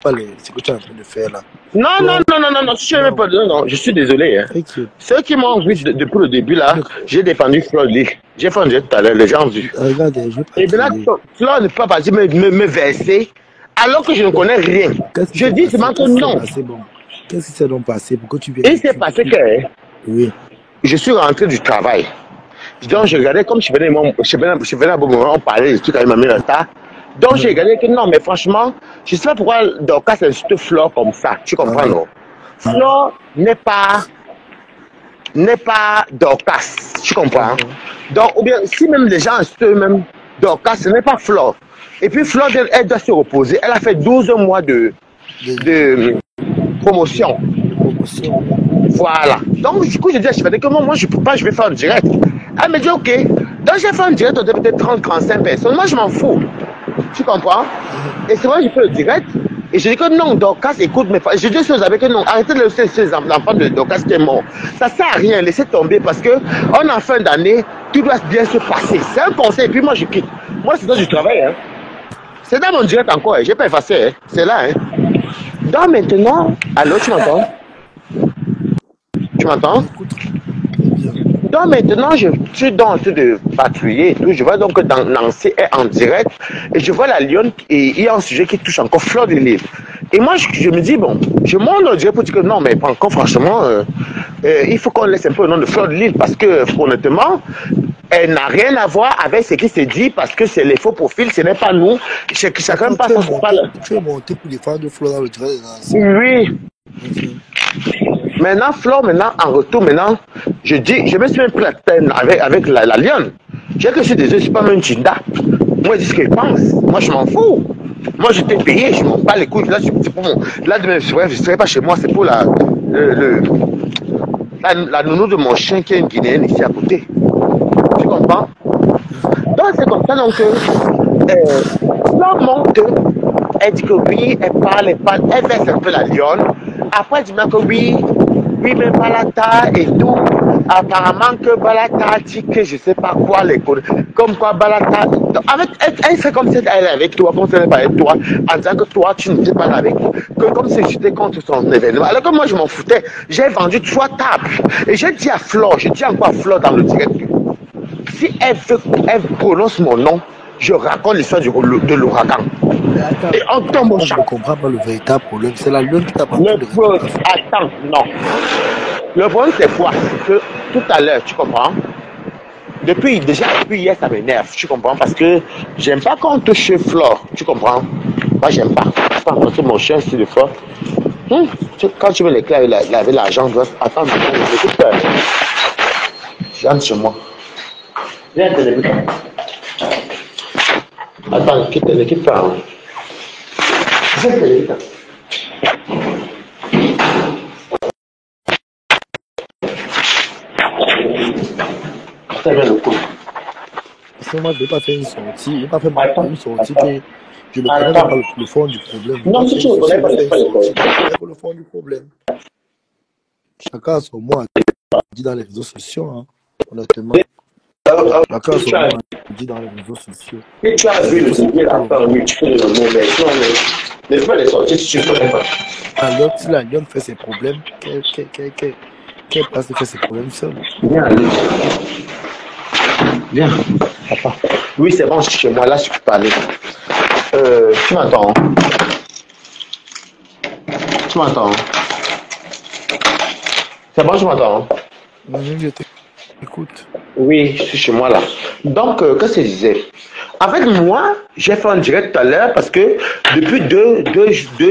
pas ce que tu es en train de faire là. Non, non, Donc, non, non, non, non, je même pas, non, non, je suis désolé. Hein. Ceux qui m'ont vu depuis le début là, j'ai défendu Fleur de Lille. J'ai fait un jet tout à l'heure, les gens ont vu. Regardez, je vais pas Et maintenant, Fleur ne peut pas partir me verser alors que je ne connais rien. Je dis seulement que non. Qu'est-ce qui s'est donc passé? Pourquoi tu viens? Il s'est passé que oui. Je suis rentré du travail. Donc je regardais comme je venais à bon moment, on parlait des trucs avec ma mère là. Donc j'ai regardé que non, mais franchement, je ne sais pas pourquoi Dorcas insulte Flore comme ça. Tu comprends, non? Flore n'est pas Dorcas. Tu comprends? Donc, ou bien, si même les gens insultent eux-mêmes Dorcas, ce n'est pas Flore. Et puis Flore, elle doit se reposer. Elle a fait 12 mois de promotion. Voilà. Donc, du coup, je dis à Chivane que moi, je ne peux pas, je vais faire un direct. Elle me dit, ok. Donc, j'ai fait un direct, on devait peut-être 30-35 personnes. Moi, je m'en fous. Tu comprends? Et c'est vrai, je fais le direct. Et je dis que non, Dorcas, écoute mes parents. Je dis aux amis que non, arrêtez de laisser ces enfants de Dorcas qui est mort. Ça ne sert à rien, laissez tomber parce que en fin d'année, tout doit bien se passer. C'est un conseil, et puis moi, je quitte. Moi, c'est dans du travail. Hein. C'est dans mon direct encore, hein. Je n'ai pas effacé. Hein. C'est là. Hein. Donc maintenant, allô, tu m'entends? Tu m'entends? Donc maintenant, je suis dans le truc de patrouiller et tout. Je vois donc que Nancy est en direct et je vois la lionne et il y a un sujet qui touche encore Fleur de Lille. Et moi, je me dis, bon, je monte le direct pour dire que non, mais encore franchement, il faut qu'on laisse un peu le nom de Fleur de Lille parce que, honnêtement, elle n'a rien à voir avec ce qui s'est dit parce que c'est les faux profils, ce n'est pas nous. Chacun passe son parle. Tu es monté pour défendre Fleur dans le direct de Nancy. Oui. Maintenant, Flore, en retour, je dis, je me suis même pris la peine avec la lionne. J'ai que je suis désolé, je ne suis pas même Chinda. Moi, je dis ce qu'elle pense. Moi, je m'en fous. Moi, je t'ai payé, je m'en bats les couilles. Là, c'est pour mon. Là, demain, je ne serai pas chez moi, c'est pour la nounou de mon chien qui est une Guinéenne ici à côté. Tu comprends? Donc, c'est comme ça, donc, Flore monte. Elle dit que oui, elle parle, elle baisse un peu la lionne. Après, elle dit que oui, mais Balata et tout. Apparemment que Balata dit que je ne sais pas quoi, comme quoi Balata. Elle fait comme si elle est avec toi, comme si elle n'est pas avec toi, en disant que toi, tu n'étais pas avec moi. Comme si j'étais contre son événement. Alors que moi, je m'en foutais. J'ai vendu 3 tables. Et j'ai dit à Flore, je dis encore à Flore dans le direct, si elle prononce mon nom, je raconte l'histoire de l'ouragan. Et on tombe au champ. Je ne comprends pas le véritable problème. C'est la lune qui t'a parlé. Attends, non. Le problème, c'est quoi? C'est que tout à l'heure, tu comprends? Depuis hier, ça m'énerve. Tu comprends? Parce que j'aime pas quand on touche Flore. Tu comprends? Moi, j'aime pas. Je peux rencontrer mon chien, c'est de Flore. Quand tu veux l'éclair avec l'argent, tu dois attendre. J'entre chez moi. Viens, téléphone. Attends, quitte pas. Ça vient le coup. Parce que moi, je ne vais pas faire une sortie. Je ne vais pas faire une sortie que je ne connais pas le fond du problème. Non, si tu ne connais pas le fond du problème. Chacun a son mot dit dans les réseaux sociaux, hein, honnêtement. Chacun a son mot dit dans les réseaux sociaux. Et tu as vu le sujet là, oui, tu peux le nommer, mais ne pas les sortir si tu ne connais pas. Alors, si la lionne fait ses problèmes, qu'elle passe de faire ses problèmes seule. Viens, allez. Viens, papa. Oui, c'est bon, je suis chez moi, là, je peux parler. Tu m'entends? Tu m'entends? C'est bon, je m'entends? Je t'écoute. Oui, je suis chez moi, là. Donc, qu'est-ce que je disais? En fait, moi, j'ai fait un direct tout à l'heure parce que depuis deux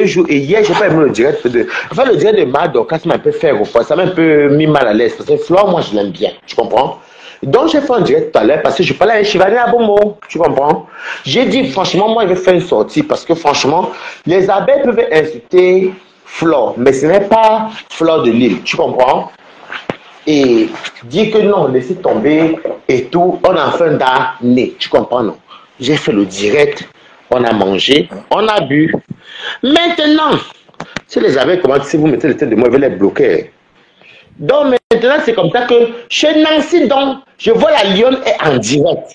jours, et hier, j'ai pas aimé le direct. Enfin, le direct de Mado, quand ça m'a un peu fait refroid, ça m'a un peu mis mal à l'aise. Parce que Flore, moi, je l'aime bien. Tu comprends? Donc, j'ai fait un direct tout à l'heure parce que je parlais à Chivane à Bomo. Tu comprends? J'ai dit, franchement, moi, je vais faire une sortie parce que, franchement, les abeilles peuvent insulter Flore, mais ce n'est pas Fleur de Lille. Tu comprends? Et dire que non, laissez tomber et tout, on a fin d'année. Tu comprends, non? J'ai fait le direct, on a mangé, on a bu. Maintenant, si les abeilles commencent, si vous mettez le tête de moi, je vais les bloquer. Donc maintenant, c'est comme ça que chez Nancy, donc, je vois la lionne est en direct.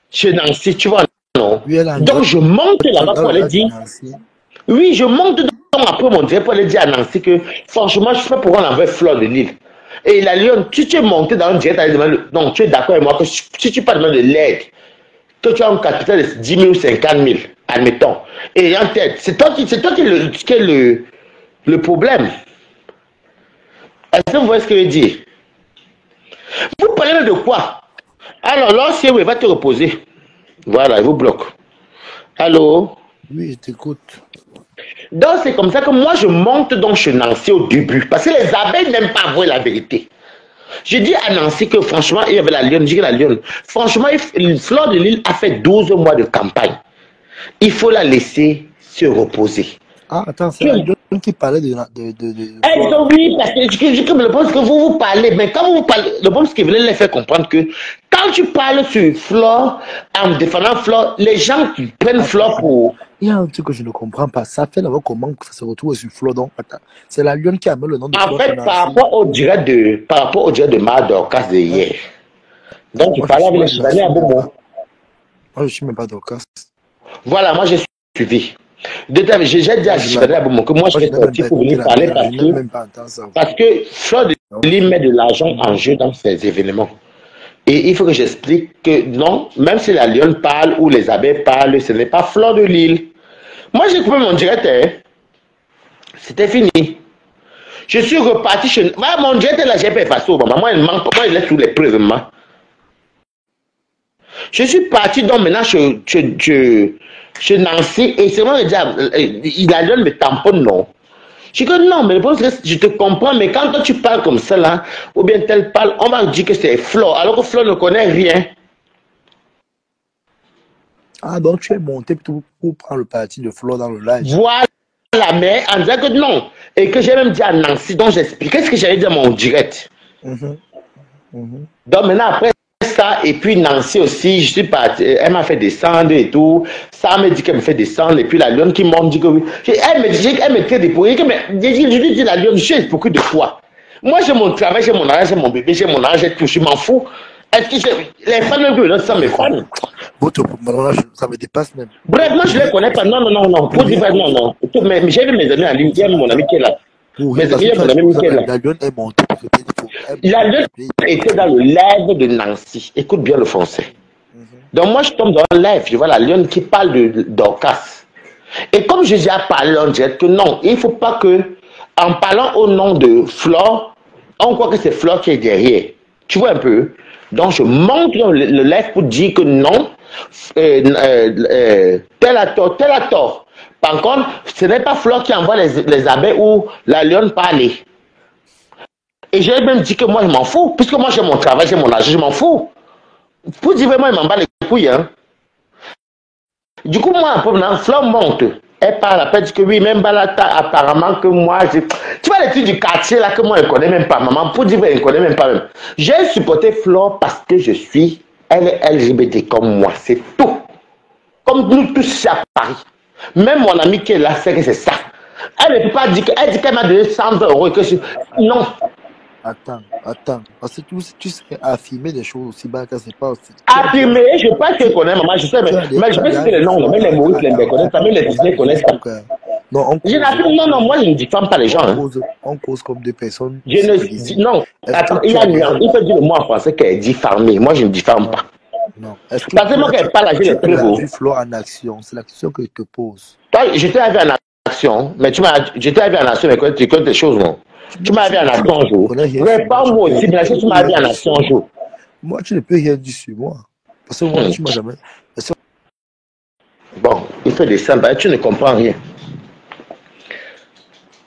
Chez Nancy, tu vois, non? Oui, donc je monte là-bas pour aller dire. Oui, je monte donc après mon direct pour aller dire à Nancy que franchement, je ne sais pas pourquoi on envoie Fleur de Lille. Et la Lyon, tu es monté dans un direct à demander, donc tu es d'accord avec moi que si tu parles de l'aide, que tu as un capital de 10 000 ou 50 000, admettons, et en tête, c'est toi qui est le problème. Est-ce que vous voyez ce que je veux dire? Vous parlez de quoi? Alors, l'ancien, il va te reposer. Voilà, il vous bloque. Allô? Oui, je t'écoute. Donc, c'est comme ça que moi, je monte donc chez Nancy au début. Parce que les abeilles n'aiment pas avouer la vérité. Je dis à Nancy que franchement, il y avait la Lyon. Je dis que la Lyon, franchement, Fleur de Lille a fait 12 mois de campagne. Il faut la laisser se reposer. Ah, attends, c'est la Lyon qui parlait de oui, parce que le problème, c'est que vous parlez, mais quand vous parlez, le problème, c'est que vous voulez les faire comprendre que quand tu parles sur Flore, en défendant Flore, les gens qui prennent Flore pour. Il y a un truc que je ne comprends pas. Ça fait d'abord comment ça se retrouve sur Flore. Donc, c'est la Lyon qui a mis le nom de Flore. En fait, par rapport au direct de Mara Dorcas de hier. Donc, tu parlais avec les Soudanais à Bobo. Moi, je ne suis même pas Dorcas. Voilà, moi, j'ai suivi. J'ai dit à Soudanais à Bobo que moi, je suis sorti pour venir parler parce que Flore de Lille met de l'argent en jeu dans ces événements. Et il faut que j'explique que non, même si la Lyon parle ou les abeilles parlent, ce n'est pas Fleur de Lille. Moi, j'ai coupé mon direct, hein. C'était fini. Je suis reparti chez... Voilà, mon direct, là, j'ai pas effacé au moment. Moi, il manque, moi, il est sous les preuves. Je suis parti donc maintenant chez Nancy et c'est moi qui dis, la Lyon me tamponne, non. Je dis que non, mais je te comprends, mais quand toi tu parles comme ça là, ou bien tel parle, on va dire que c'est Flo, alors que Flo ne connaît rien. Ah, donc tu es monté pour prendre le parti de Flo dans le live. Voilà, mais en disant que non. Et que j'ai même dit à Nancy, donc j'expliquais ce que j'allais dire à mon direct. Donc maintenant, après ça, et puis Nancy aussi, je suis parti, elle m'a fait descendre et tout. Ça me dit qu'elle me fait descendre, et puis la Lyon qui monte dit que oui. Elle me traite de pourri, mais je lui dis la Lyon, je suis beaucoup de fois. Moi, j'ai mon travail, j'ai mon argent, j'ai mon bébé, j'ai mon argent, j'ai tout, je m'en fous. Est-ce que les femmes me ça me fans? Ça me dépasse même. Bref, moi, je ne les connais pas. Non. Pour dire non. Mais j'ai vu mes amis en ligne, il y a mon ami qui est là. Oui, parce que mon ami qui est là. La Lyon est montée pour ce pays. La Lyon était dans le live de Nancy. Écoute bien le français. Donc moi, je tombe dans le live, je vois la Lyon qui parle de Dorcas. Et comme j'ai déjà parlé en direct, que non, il ne faut pas que, en parlant au nom de Flore, on croit que c'est Flore qui est derrière. Tu vois un peu? Donc je monte le live pour dire que non, tel a tort. Par contre, ce n'est pas Flore qui envoie les abeilles ou la Lyon parler. Et j'ai même dit que moi, je m'en fous. Puisque moi, j'ai mon travail, j'ai mon argent, je m'en fous. Pour dire vraiment, il m'en bat les couilles. Hein. Du coup, moi, maintenant, Flore monte. Elle parle, après, dit que oui, même Balata, apparemment que moi, tu vois les trucs du quartier là que moi, je ne connais même pas. Maman, pour dire, je ne connais même pas même. J'ai supporté Flore parce que elle est LGBT comme moi, c'est tout. Comme nous tous à Paris. Même mon ami qui est là, c'est que c'est ça. Elle ne peut pas dire qu'elle m'a donné 100 € et que je... Non. Attends. Parce que tu sais affirmer des choses aussi bas que c'est pas aussi. Affirmer, je ne sais pas si je connais, maman, je sais, mais je peux citer les noms, même les Maurice les connaissent, même les Disney connaissent ça. Non, moi je ne diffame pas les gens. On cause comme des personnes. Non, attends, il peut dire le mot en français qu'elle est diffamée. Moi je ne diffame pas. Non. Parce que moi, qu'elle parle, j'ai les preuves. Tu Flore en action, c'est la question que je te pose. Je t'ai vu en action, mais j'étais vu en action, mais tu connais des choses, non? Tu m'as vu en action un jour. Pas moi aussi, mais tu m'as vu en action un jour. Moi, tu ne peux rien dire sur moi. Parce que moi, tu m'as jamais. Bon, il fait des simples, tu ne comprends rien.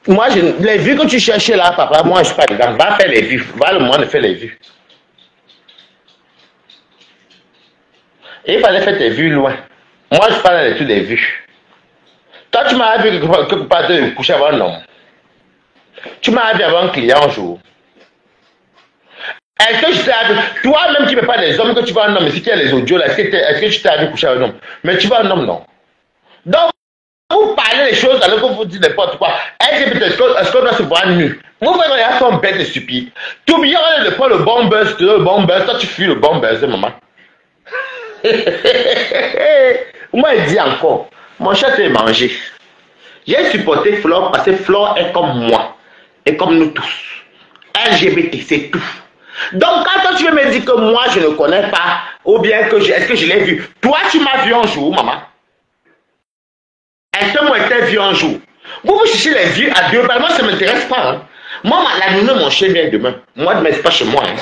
Moi, les vues que tu cherchais là, papa, moi, je ne suis pas dedans. Va faire les vues. Va le monde faire les vues. Et il fallait faire tes vues loin. Moi, je parle de toutes les vues. Toi, tu m'as vu quelque part de coucher avec un homme. Tu m'as vu avec un client un jour. Est-ce que je t'ai vu? Toi-même, tu ne fais pas des hommes que tu vois un homme. Mais si tu as les audios là, est-ce que tu t'es vu coucher avec un homme? Mais tu vois un homme, non. Donc, vous parlez des choses alors que vous dites n'importe quoi. Est-ce qu'on doit se voir nu? Vous voyez, il y a son bête de stupide. Tu oublies de prendre le bon buzz, toi tu fuis le bon buzz, maman. Moi, il dit encore, mon chat est mangé. J'ai supporté Flore parce que Flore est comme moi. Et comme nous tous. LGBT, c'est tout. Donc, quand toi, tu veux me dire que moi, je ne connais pas, ou bien que est-ce que je l'ai vu? Toi, tu m'as vu un jour, maman. Est-ce que moi, j'étais vu un jour? Vous cherchez les vues à deux, moi, ça ne m'intéresse pas. Hein. Moi, la nounou, mon chien vient demain. Moi, demain, c'est pas chez moi. Hein.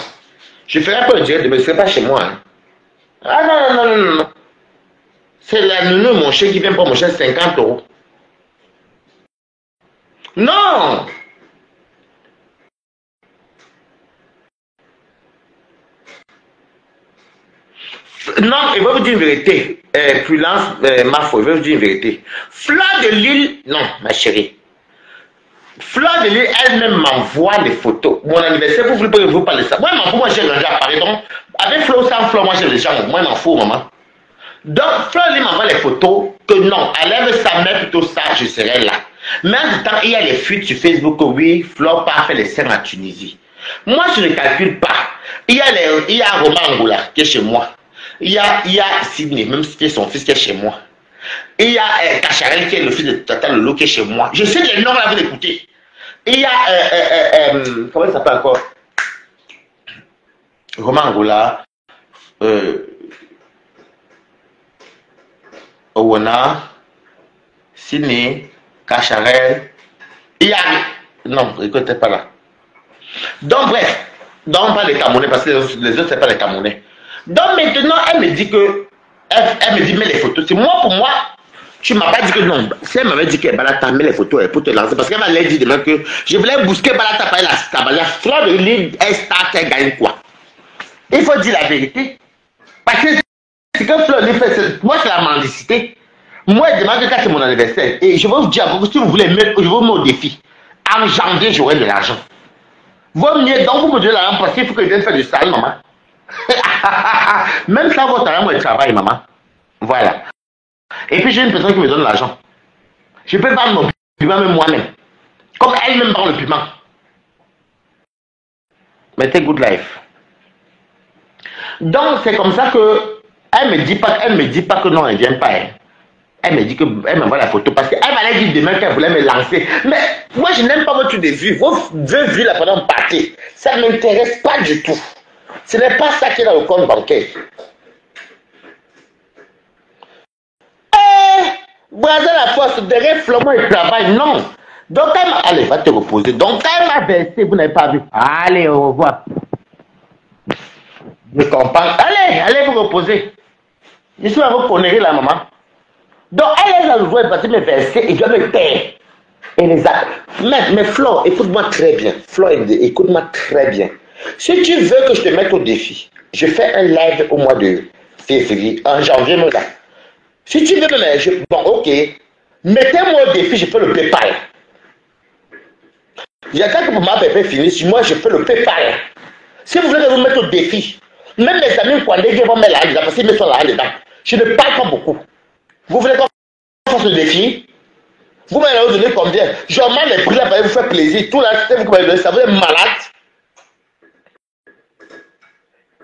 Je ferai pas le direct demain, ce n'est pas chez moi. Hein. Ah non, non, non, non, non. C'est la nounou, mon chien qui vient pour mon chien 50 €. Non! Non, il va vous dire une vérité. Prudence, ma foi, il va vous dire une vérité. Fleur de Lille, non, ma chérie. Fleur de Lille elle-même m'envoie les photos. Mon anniversaire, vous voulez vous parler de ça. Moi, je m'en fous, moi j'ai grandi à Paris. Donc, avec Fleur ou sans Fleur, moi j'ai les gens. Moi, je m'en fous, maman. Donc, Fleur de Lille m'envoie les photos que non, elle aime sa mère plutôt ça, je serai là. Mais en temps, il y a les fuites sur Facebook que oui, Fleur part faire les scènes en Tunisie. Moi, je ne calcule pas. Il y a Romain Angoula qui est chez moi. Il y a Sidney, même si c'est son fils qui est chez moi. Il y a Kacharel qui est le fils de Tata Lolo qui est chez moi. Je sais les noms là, vous écoutez. Il y a, comment il s'appelle encore? Romain Angoula, Owana, Sidney, Kacharel. Il y a, non, écoutez pas là. Donc bref, donc pas les Camerounais parce que les autres c'est pas les Camerounais. Donc maintenant elle me dit que, elle me dit mets les photos. C'est moi pour moi, tu m'as pas dit que non. Si elle m'avait dit que Balata met les photos pour te lancer parce qu'elle m'allait dire demain que je voulais bousquer Balata par la Fleur de Lille est star qu'elle gagne quoi. Il faut dire la vérité. Parce que ce que Fleur de Lille fait, moi c'est la mendicité. Moi je demande que c'est mon anniversaire et je vais vous dire si vous voulez mettre, je vous mets au défi. En janvier j'aurai de l'argent. Vaut mieux, donc vous me donnez l'argent parce qu'il faut que je vienne faire du sale, maman. Même ça, votre argent, moi, je travaille, maman. Voilà. Et puis, j'ai une personne qui me donne l'argent. Je peux vendre mon piment même moi-même. Comme elle-même vend le piment. Mettez good life. Donc, c'est comme ça que elle me dit pas que non, elle vient pas. Hein. Elle me dit qu'elle m'envoie la photo parce qu'elle m'allait dire demain qu'elle voulait me lancer. Mais moi, je n'aime pas votre de vue. Vos vues là pendant une partie, ça ne m'intéresse pas du tout. Ce n'est pas ça qui est dans le compte bancaire. Braser la force, derrière Florent et travail, non. Donc, allez, va te reposer. Donc, elle m'a versé, vous n'avez pas vu. Allez, au revoir. Je comprends. Allez vous reposer. Je suis à vos conneries là, maman. Donc, elle est là, le voix, elle va me verser et je dois me taire. Et les actes. Mais Flo, écoute-moi très bien. Flo, écoute-moi très bien. Si tu veux que je te mette au défi, je fais un live au mois de février, en janvier, là. Si tu veux me bon, ok. Mettez-moi au défi, je fais le PayPal. J'attends que pour ma pépé finisse, moi je fais le PayPal. Si vous voulez que vous mettez au défi, même mes amis, quand ils vont mettre là, parce qu'ils me sont là dedans, je ne parle pas beaucoup. Vous voulez qu'on fasse le défi? Vous m'avez donné combien? Je demande les prix là pour vous faire plaisir. Tout là, c'est vous qui m'avez donné ça, vous êtes malade.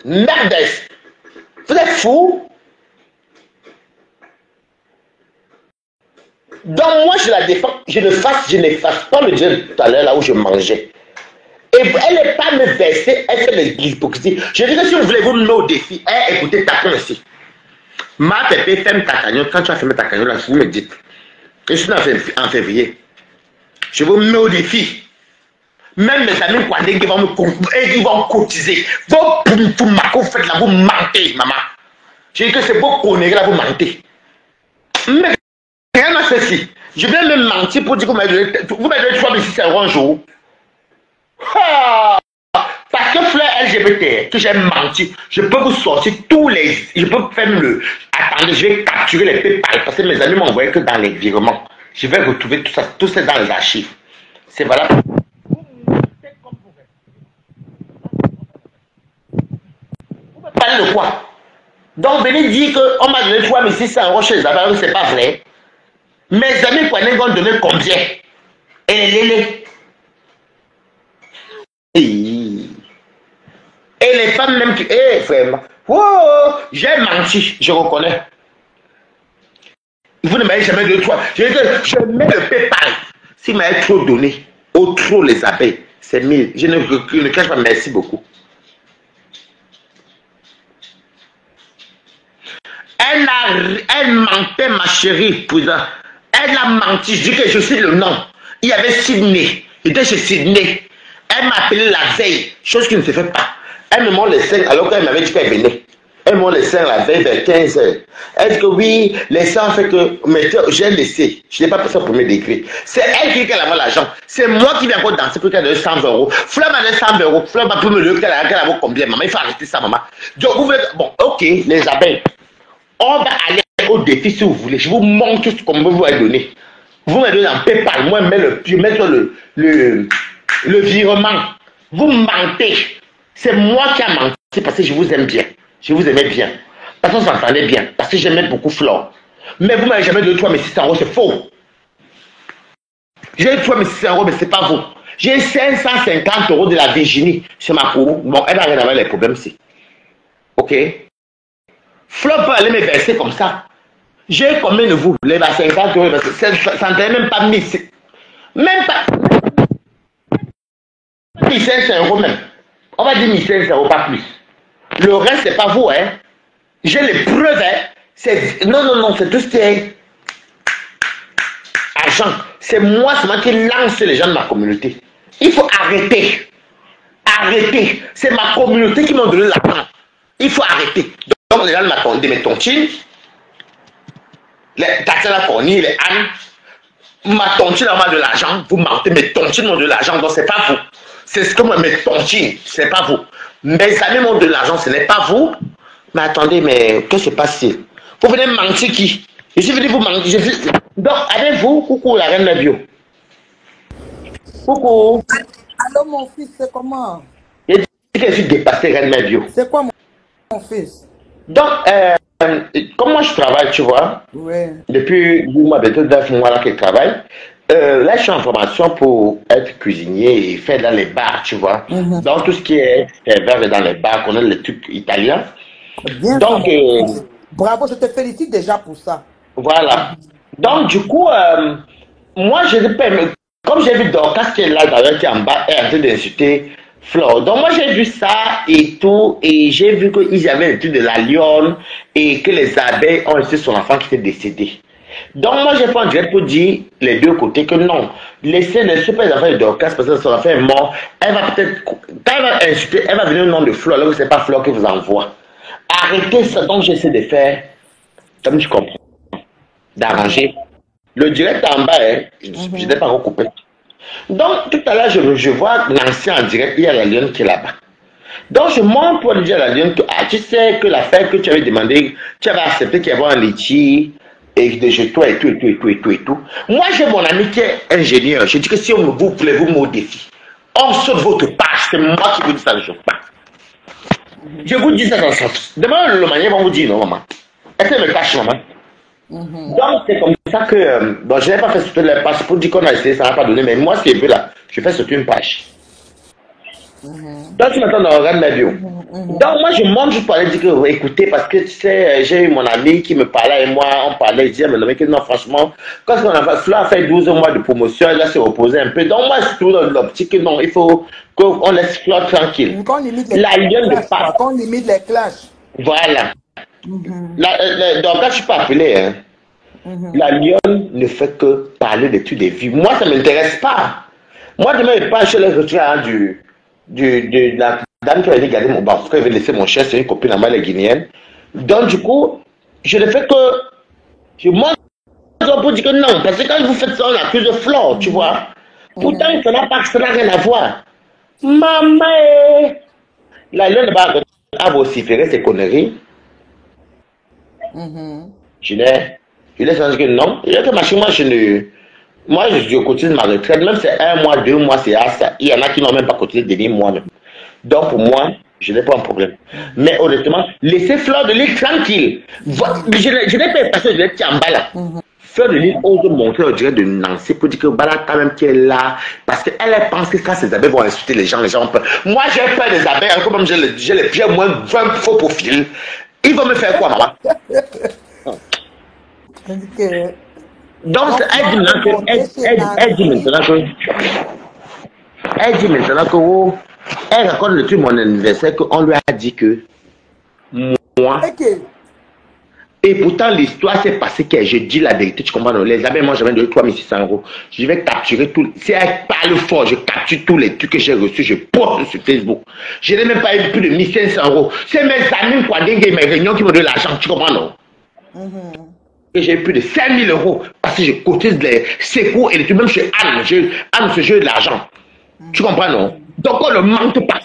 Merdes. Vous êtes fous. Donc moi je la défends, je n'efface pas le Dieu tout à l'heure là où je mangeais. Et elle n'est pas me verser, elle fait l'hypocrisie. Je dis que si vous voulez vous mettre au défi, écoutez, tapons ici. Ma pépé, ferme ta cagnotte. Quand tu as fermé ta cagnotte là, vous me dites. Je suis en février. Je vous mets au défi. Même mes amis Kwadé qui vont cotiser. Vous faites là, vous mentez, maman. Je dis que c'est beau conneries là, vous mentez. Mais rien à ceci. Je viens me mentir pour dire que vous m'avez donné 3 600 € un jour. Ah, parce que Fleur LGBT, que j'ai menti, je peux vous sortir tous les. Je peux faire le. Attendez, je vais capturer les PayPal parce que mes amis m'ont envoyé que dans les virements. Je vais retrouver tout ça dans les archives. C'est valable. Vous me parlez de quoi? Donc venez dire qu'on m'a donné 3 600 € chez les amis, c'est pas vrai. Mes amis Kwadé vont donner combien? Et les lélés. Et les femmes même qui... vraiment. Oh, j'ai menti, je reconnais. Vous ne m'avez jamais donné 3. Je mets le PayPal. S'il m'avait trop donné, au trop les abeilles, c'est 1000. Je ne cache pas, merci beaucoup. Elle mentait, ma chérie, cousin. Elle a menti. Je dis que je suis le nom. Il y avait Sydney. J'étais chez Sydney. Elle m'a appelé la veille, chose qui ne se fait pas. Elle me montre les seins alors qu'elle m'avait dit qu'elle venait. Elle me montre les seins la veille vers 15 h. Elle dit que oui, les seins fait que. Mais j'ai laissé. Je n'ai pas passé au premier degré. C'est elle qui dit qu'elle avait l'argent. C'est moi qui viens encore danser pour qu'elle ait 100 €. Fleur m'a donné 100 €. Fleur m'a pu me dire qu'elle avait combien, maman. Il faut arrêter ça, maman. Donc, vous faites. Bon, ok, les abeilles. On va aller au défi si vous voulez. Je vous montre ce qu'on vous a donné. Vous me donnez un PayPal. Moi, je mets le virement. Vous mentez. C'est moi qui ai menti parce que je vous aime bien. Je vous aimais bien. Parce qu'on s'entendait bien. Parce que j'aimais beaucoup Flore. Mais vous ne m'avez jamais donné 3 600 €. C'est faux. J'ai 3 600 €, mais ce n'est pas vous. J'ai 550 € de la Virginie. C'est ma cour. Bon, elle n'a rien à voir avec les problèmes ici. Ok? Flore peut aller me verser comme ça. J'ai combien de vous? Les 50 €. Ça n'entendait même pas 1000. Même pas. 1500 € même. On va dire 1500 €, pas plus. Le reste, c'est pas vous, hein. J'ai les preuves, hein. Non, c'est tout ce qui est argent. C'est moi seulement qui lance les gens de ma communauté. Il faut arrêter. Arrêter. C'est ma communauté qui m'a donné l'argent. Il faut arrêter. Donc, les gens m'attendent mes tontines, les Tatiana Forni, les Anne. Ma tontine a de l'argent. Vous mentez, mes tontines ont de l'argent, donc c'est pas vous. C'est ce que moi, mes tontines, c'est pas vous. Mes amis m'ont de l'argent, ce n'est pas vous. Mais attendez, mais qu'est-ce qui se passe ici? Vous venez mentir qui? Je suis venu vous mentir. Donc, avec vous, coucou la reine Bio. Coucou. Allô, mon fils, c'est comment? Je dis que je suis dépassé, reine Bio. C'est quoi, mon fils? Donc, comme moi je travaille, tu vois, depuis 8 mois, bientôt 9 mois là que je travaille, là je suis en formation pour être cuisinier et faire dans les bars, tu vois. Donc tout ce qui est serveur dans les bars, connaître les trucs italiens. Bien. Donc, bravo, je te félicite déjà pour ça. Voilà. Donc du coup, moi je ne peux pas, comme j'ai vu Dorcas qui est là d'ailleurs, qui est en bas, est en train d'insulter Flore. Donc moi j'ai vu ça et tout, et j'ai vu qu'ils avaient le truc de la lionne et que les abeilles ont laissé son enfant qui était décédé. Donc moi j'ai fait un direct pour dire les deux côtés que non, laissez les super enfants de Dorcas parce que son enfant est mort. Elle va peut-être, quand elle va insulter, elle va venir au nom de Flore, là où c'est pas Flore qui vous envoie. Arrêtez ça, donc j'essaie de faire, comme je comprends, d'arranger. Le direct en bas, je n'ai pas recoupé. Donc, tout à l'heure, je vois Nancy en direct, il y a la lionne qui est là-bas. Donc, je montre pour lui dire à la lionne que, tu sais que l'affaire que tu avais demandé, tu avais accepté qu'il y avait un litchi, et de chez toi, et tout. Moi, j'ai mon ami qui est ingénieur. Je dis que si vous voulez vous me défi, on saute votre page, c'est moi qui vous dis ça, je ne sais pas. Je vous dis ça dans le sens. Demain, le manière va vous dire non, maman. Est-ce qu'elle me cache, maman? Donc, c'est comme ça que. Bon, je n'ai pas fait sauter les pages pour dire qu'on a essayé, ça n'a pas donné, mais moi, c'est un peu là. Je fais sauter une page. Donc, tu m'entends dans Reine Bio. Donc, moi, je monte juste pour aller dire que, écoutez, parce que tu sais, j'ai eu mon ami qui me parlait et moi, on parlait, il disait, mais le mec, non, franchement, quand on a fait, Flo a fait 12 mois de promotion, elle s'est reposée un peu. Donc, moi, je suis toujours dans l'optique que non, il faut qu'on laisse Flo tranquille. La lionne de pas. Qu'on limite les clashs. Voilà. Donc, là, je ne suis pas appelé, hein. La lionne ne fait que parler des trucs des vies. Moi, ça ne m'intéresse pas. Moi, demain, je passe chez le retrait de la dame qui avait gardé mon bar. Elle avait laissé mon chef, c'est une copine à moi, elle est guinéenne. Donc, du coup, je ne fais que. Je montre pour dire que non. Parce que quand vous faites ça, on accuse de Flore, tu vois. Pourtant, ça n'a pas que ça n'a rien à voir. Maman, la lionne va vociférer ces conneries. Je l'ai senti que non. Il y a que moi, je cotise ma retraite. Même si c'est 1 mois, 2 mois, c'est à ça. Il y en a qui n'ont même pas cotisé des moi-même. Donc, pour moi, je n'ai pas un problème. Mais honnêtement, laissez Fleur de Lille tranquille. Je n'ai pas passé de l'être en bas là. Fleur de Lille ose montrer au direct de Nancy pour dire que Bala, quand même, qui est là. Parce qu'elle pense que quand ces abeilles vont insulter les gens ont peur. Moi, j'ai peur des abeilles. Comme j'ai moins 20 faux profils. Ils vont me faire quoi, maman? Elle dit que... Donc, Donc, elle dit Flore est maintenant que, montée chez elle dit Nancy. maintenant que, elle dit maintenant que, oh, elle raconte le truc de mon anniversaire qu'on lui a dit que moi, Et que... et pourtant l'histoire s'est passée que je dis la vérité, tu comprends, non? Les abeilles, moi j'avais donné 3600 €. Je vais capturer tout. Si elle parle fort, je capture tous les trucs que j'ai reçus, je poste sur Facebook. Je n'ai même pas eu plus de 1500 €. C'est mes amis, quoi, mes réunions qui me donnent l'argent, tu comprends, non? Et j'ai eu plus de 5000 € parce que je cotise les secours et les trucs, même chez Anne, Anne se joue de l'argent. Tu comprends, non? Donc on ne manque pas.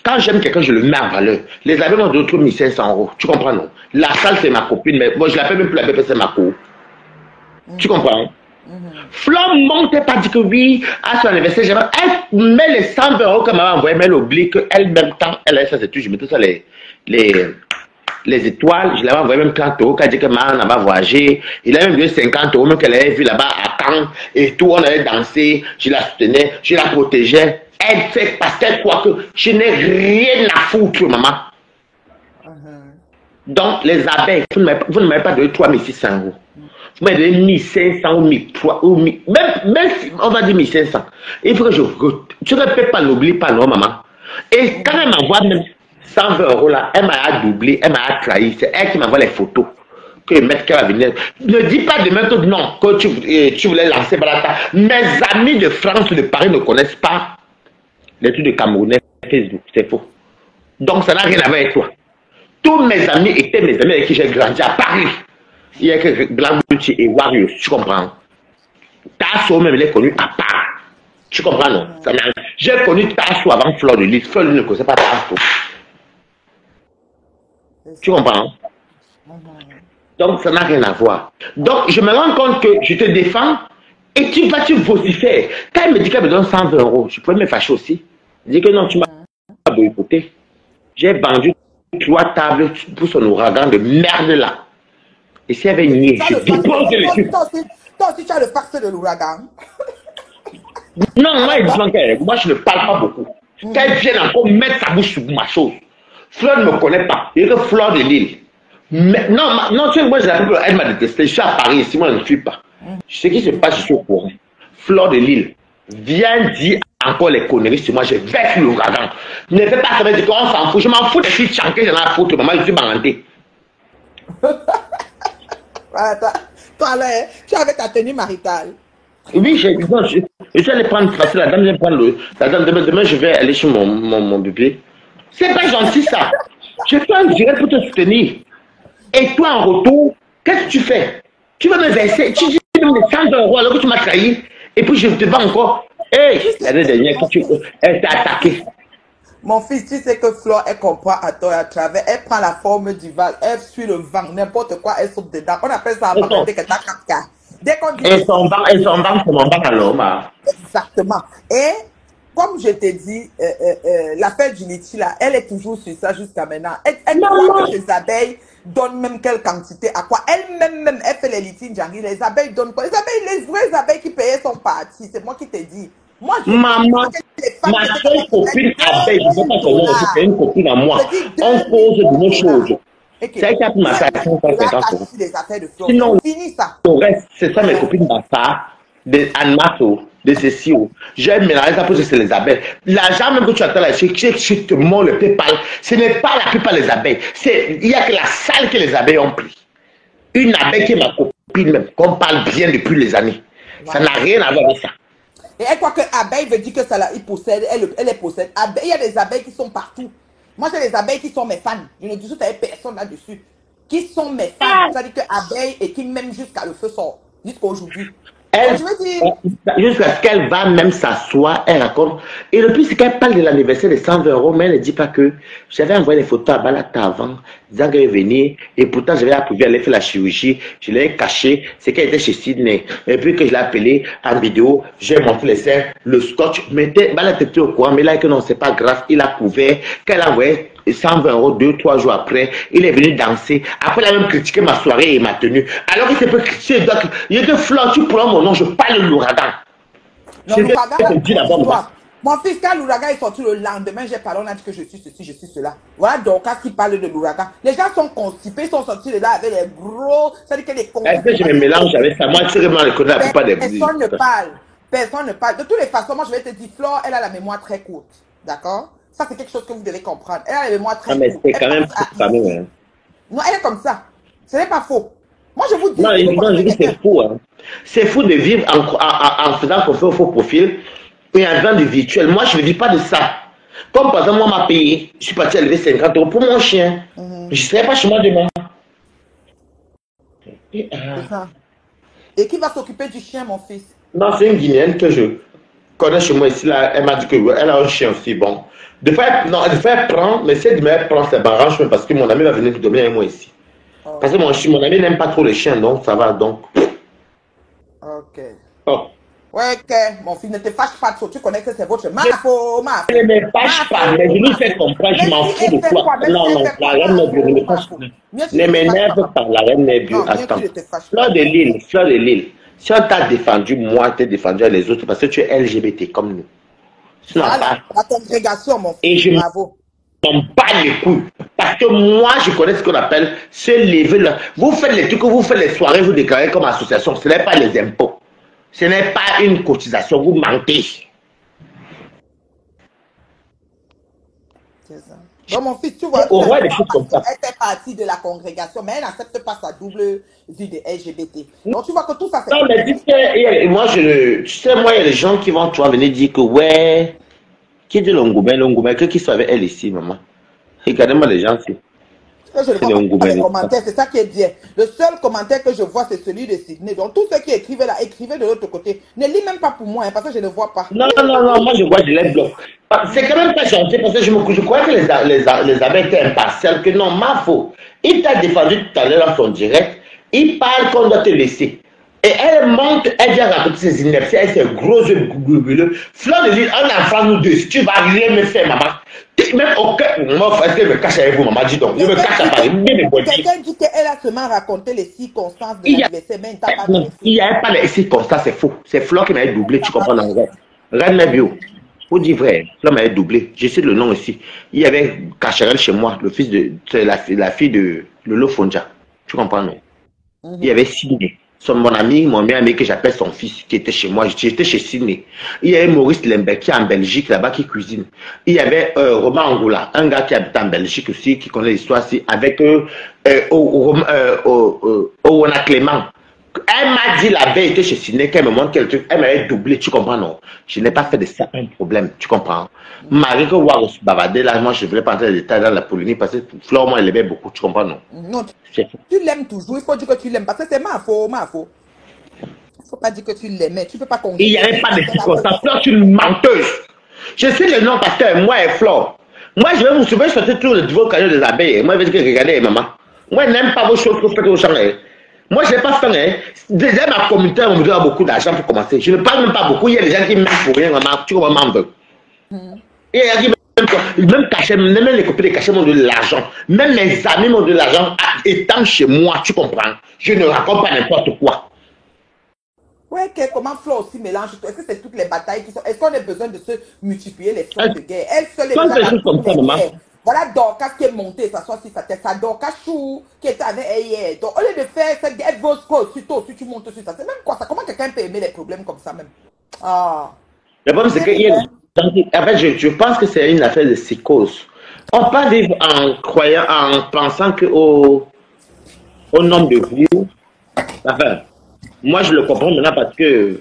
Quand j'aime quelqu'un, je le mets en valeur. Les amis m'ont donné 1500 €. Tu comprends, non? La salle, c'est ma copine, mais moi, je l'appelle même plus la bébé, c'est ma co. Tu comprends? Flore monte pas dit que oui, à son anniversaire, elle met les 100 € qu'elle m'avait envoyé, mais elle oublie qu'elle-même, quand elle a ça, c'est tout, je mettais ça les étoiles, je l'avais envoyé même 30 €, qu'elle dit que maman va voyager. Il a même donné 50 € même qu'elle avait vu là-bas à Caen et tout, on allait danser, je la soutenais, je la protégeais. Elle fait parce qu'elle croit que je n'ai rien à foutre, maman. Donc, les abeilles, vous ne m'avez pas donné 3600 €. Vous m'avez donné 1500 ou 1300 ou même si on va dire 1500. Il faut que je ne peux pas l'oublier, pas non, maman. Et quand elle m'envoie même 120 € là, elle m'a doublé, elle m'a trahi. C'est elle qui m'envoie les photos. Que le maître qui va venir. Ne dis pas demain que non, que tu voulais lancer Balata. Mes amis de France ou de Paris ne connaissent pas les trucs de Camerounais Facebook. C'est faux. Donc ça n'a rien à voir avec toi. Tous mes amis étaient mes amis avec qui j'ai grandi à Paris. Il y a que Black Beauty et Warriors, tu comprends? Tasso même, il est connu à part. Tu comprends, non? J'ai connu Tasso avant Flore de Lys. Flore de Lys ne connaissait pas Tasso. Tu comprends? Donc, ça n'a rien à voir. Donc, je me rends compte que je te défends et tu vocifères. Quand elle me dit qu'elle me donne 120 €, je pourrais me fâcher aussi. Je dis que non, tu m'as boycotté. J'ai vendu 3 tables pour son ouragan de merde là. Et si elle avait nié, je dépose les trucs. Toi aussi, tu as le fax de l'ouragan. Non, moi, je ne parle pas beaucoup. Qu'elle vienne encore mettre sa bouche sur ma chose. Flore ne me connaît pas. Il y a que Flore de Lille. Mais, non, tu sais, moi, elle m'a détesté. Je suis à Paris, ici, moi, je ne suis pas. Ce qui se passe, je suis au courant. Flore de Lille, viens dire encore les conneries sur moi, je vais sur l'ouragan. Ne fais pas ça, veut dire qu'on s'en fout. Je m'en fous des filles chanquées, j'en ai à foutre. Maman, je suis bandé. Voilà, toi là, tu avais ta tenue maritale. Oui, je suis allé prendre la dame, je vais prendre la dame, demain, je vais aller chez mon bébé. C'est pas gentil ça. Je fais un direct pour te soutenir. Et toi, en retour, qu'est-ce que tu fais? Tu vas me verser, tu dis les 100 € alors que tu m'as trahi. Et puis je te vends encore. Hé, l'année dernière, elle t'a attaqué. Mon fils, tu sais que Flore, elle comprend à toi à travers. Elle prend la forme du vase, elle suit le vent, n'importe quoi, elle saute dedans. On appelle ça en dès que t'as 4K. Dès qu'on dit. Et son banc, c'est mon banc à l'homme. Exactement. Et comme je t'ai dit, l'affaire du litchi là, elle est toujours sur ça jusqu'à maintenant. Elle croit que les abeilles donnent même quelle quantité, à quoi. Elle-même, elle fait les litchis Djangi. Les abeilles donnent quoi? Les abeilles, les vraies abeilles qui payaient sont parties. C'est moi qui t'ai dit. Moi, maman, ma seule copine abeille, je ne sais pas comment, c'est une copine à moi. On cause de nos choses. C'est elle qui a pris ma carte. Sinon, le reste, c'est ça mes copines d'Assa, d'Anmato, de Cécile. J'ai mélangé ça pour que c'est les abeilles. L'argent même que tu attends là, je te montre le PayPal. Ce n'est pas la plupart des abeilles. Il n'y a que la salle que les abeilles ont pris. Une abeille qui est ma copine même, qu'on parle bien depuis les années. Ça n'a rien à voir avec ça. Et elle croit que abeille veut dire que ça là, il possède, elle les possède. Il y a des abeilles qui sont partout. Moi, j'ai des abeilles qui sont mes fans. Je ne discute avec personne là-dessus. Qui sont mes fans. C'est-à-dire que abeilles et qui même jusqu'à le feu sort. Jusqu'à aujourd'hui. Jusqu'à ce qu'elle va même s'asseoir, elle raconte. Et le plus, c'est qu'elle parle de l'anniversaire de 120 €, mais elle ne dit pas que j'avais envoyé les photos à Balata avant, disant qu'elle venait, et pourtant j'avais approuvé, elle faire la chirurgie, je l'ai caché, c'est qu'elle était chez Sydney. Et puis que je l'ai appelé en vidéo, j'ai montré les seins, le scotch, mais Balata était au courant, mais là, que non, c'est pas grave, il a couvert, qu'elle a envoyé 120 € 2-3 jours après, il est venu danser. Après, il a même critiqué ma soirée et ma tenue. Alors qu'il s'est peut critiquer, il était Flore, tu prends mon nom, je parle de l'ouragan. Non, l'ouragan, Mon fils, quand l'ouragan est sorti le lendemain, j'ai parlé, on a dit que je suis ceci, je suis cela. Voilà Dorcas qui parle de l'ouragan. Les gens sont constipés, ils sont sortis de là avec les gros, c'est-à-dire que les Est-ce que je me mélange avec ça? Moi, tu vraiment connais la plupart des personne ne parle. Personne ne parle. De toutes les façons, moi, je vais te dire, Flore, elle a la mémoire très courte. D'accord? Ça, c'est quelque chose que vous devez comprendre. Elle a la mémoire très Ah, mais courte. c'est quand même fou, quand même. Hein. Non, elle est comme ça. Ce n'est pas faux. Moi, je vous dis. Non, je dis que c'est fou. Hein. C'est fou de vivre en faisant qu'on fait au faux profil et en faisant du virtuel. Moi, je ne vis pas de ça. Comme par exemple, moi, m'a payé, je suis parti à lever 50 € pour mon chien. Je ne serai pas chez moi demain. C'est ça. Et qui va s'occuper du chien, mon fils? Non, c'est une Guinéenne que je connais chez moi ici. Là, elle m'a dit qu'elle a un chien aussi. Bon. De fait, non, de fait, elle prend, mais si elle me prend, ça m'arrange parce que mon ami va venir dormir avec moi ici. Oh. Parce que mon ami n'aime pas trop les chiens, donc ça va. Donc. Ok. Oh. Ouais, ok. Mon fils, ne te fâche pas trop. Tu connais que c'est votre ma. Je ne me fâche pas, mais je lui fais comprendre, je m'en fous de toi. Non, non, la reine Nebio, ne me fâche pas. Ne m'énerve pas, la reine Nebio. Attends. Fleur de Lille, Fleur de Lille. Si on t'a défendu, moi, t'es défendu les autres parce que tu es LGBT comme nous. Sinon, voilà, la congrégation, mon fils. Et je m'en bats les couilles. Parce que moi, je connais ce qu'on appelle se lever là. Vous faites les trucs, vous faites les soirées, vous déclarez comme association. Ce n'est pas les impôts. Ce n'est pas une cotisation. Vous mentez. C'est ça. Donc, mon fils, tu vois, elle fait partie de la congrégation, mais elle n'accepte pas sa double vie de LGBT. Donc, tu vois que tout ça, c'est... Non, mais tu sais, moi, tu sais, moi, il y a des gens qui vont, tu vas venir dire que, ouais, qui est de Longoumé, qui sont avec elle ici, maman. Regardez-moi les gens ici. Je ne vois pas les commentaires, c'est ça qui est bien. Le seul commentaire que je vois, c'est celui de Sydney. Donc, tous ceux qui écrivaient là, écrivaient de l'autre côté. Ne lis même pas pour moi, hein, parce que je ne vois pas. Non, non, non, moi je vois, je les bloque. C'est quand même pas gentil, parce que je crois que les abeilles étaient impartiales, que non, ma faute. Il t'a défendu tout à l'heure dans son direct, il parle qu'on doit te laisser. Et elle monte, elle vient raconter ses inerties, elle ses gros yeux globuleux. Fleur de Lille, un enfant, nous deux, si tu vas rien me faire, maman. Même aucun. Moi, est-ce qu'elle me cache avec vous, maman? Dis donc. Je me cache à Paris. Quelqu'un dit qu'elle a seulement raconté les circonstances de l'anniversaire, mais il n'y a pas les circonstances, c'est faux. C'est Fleur qui m'avait doublé, tu comprends? Reine Nebio. Vous dites vrai, Fleur m'avait doublé. Je sais le nom ici. Il y avait Cacherel chez moi, le fils de. La fille de Lolo Fonja. Tu comprends, non? Il y avait Sydney. Mon ami, mon meilleur ami que j'appelle son fils, qui était chez moi, j'étais chez Sydney. Il y avait Maurice Lemberg qui est en Belgique, là-bas, qui cuisine. Il y avait Romain Angoula, un gars qui habite en Belgique aussi, qui connaît l'histoire aussi, avec Owana Clément. Elle m'a dit la veille, était chez Sydney, qu'elle me montre quelque chose, elle m'avait doublé, tu comprends, non? Je n'ai pas fait de ça un problème, tu comprends? Marie que Waros Babadé, là, moi, je ne voulais pas entrer dans les détails dans la polémique parce que Flore, moi, elle l'aimait beaucoup, tu comprends, non? Non, tu l'aimes toujours, il faut dire que tu l'aimes, parce que c'est ma faute, ma faute. Il ne faut pas dire que tu l'aimais, tu ne peux pas convaincre. Il n'y avait pas de circonstances, Flore, tu es une menteuse. Je sais le nom parce que moi et Flore. Moi, je vais vous souvenir sortir tout le niveau caillou des abeilles. Moi, je vais dire que regardez, maman. Moi, je n'aime pas vos choses que vous faites au champ. Moi, je n'ai pas faim. Hein. Déjà, ma communauté me donne beaucoup d'argent pour commencer. Je ne parle même pas beaucoup. Il y a des gens qui m'aiment pour rien, maman. Tu comprends, maman. Il y a des gens qui même cacher, même les copines de cacher m'ont donné de l'argent. Même mes amis m'ont donné de l'argent étant chez moi, tu comprends. Je ne raconte pas n'importe quoi. Ouais, comment Flore aussi mélange? Est-ce que c'est toutes les batailles qui sont... Est-ce qu'on a besoin de se multiplier les fronts de guerre? Elle seule est comme ça, maman. Voilà Dorcas qui est montée, s'assoit sur sa tête. Ça Dorcas Chou qui était avec elle hier. Donc, au lieu de faire cette guerre, elle vose quoi aussitôt si tu montes sur ça. C'est même quoi ça? Comment quelqu'un peut aimer les problèmes comme ça même? Ah. Le problème, c'est que en fait, je pense que c'est une affaire de psychose. On peut vivre en croyant, en pensant qu'au nombre de vues, enfin, moi je le comprends maintenant parce que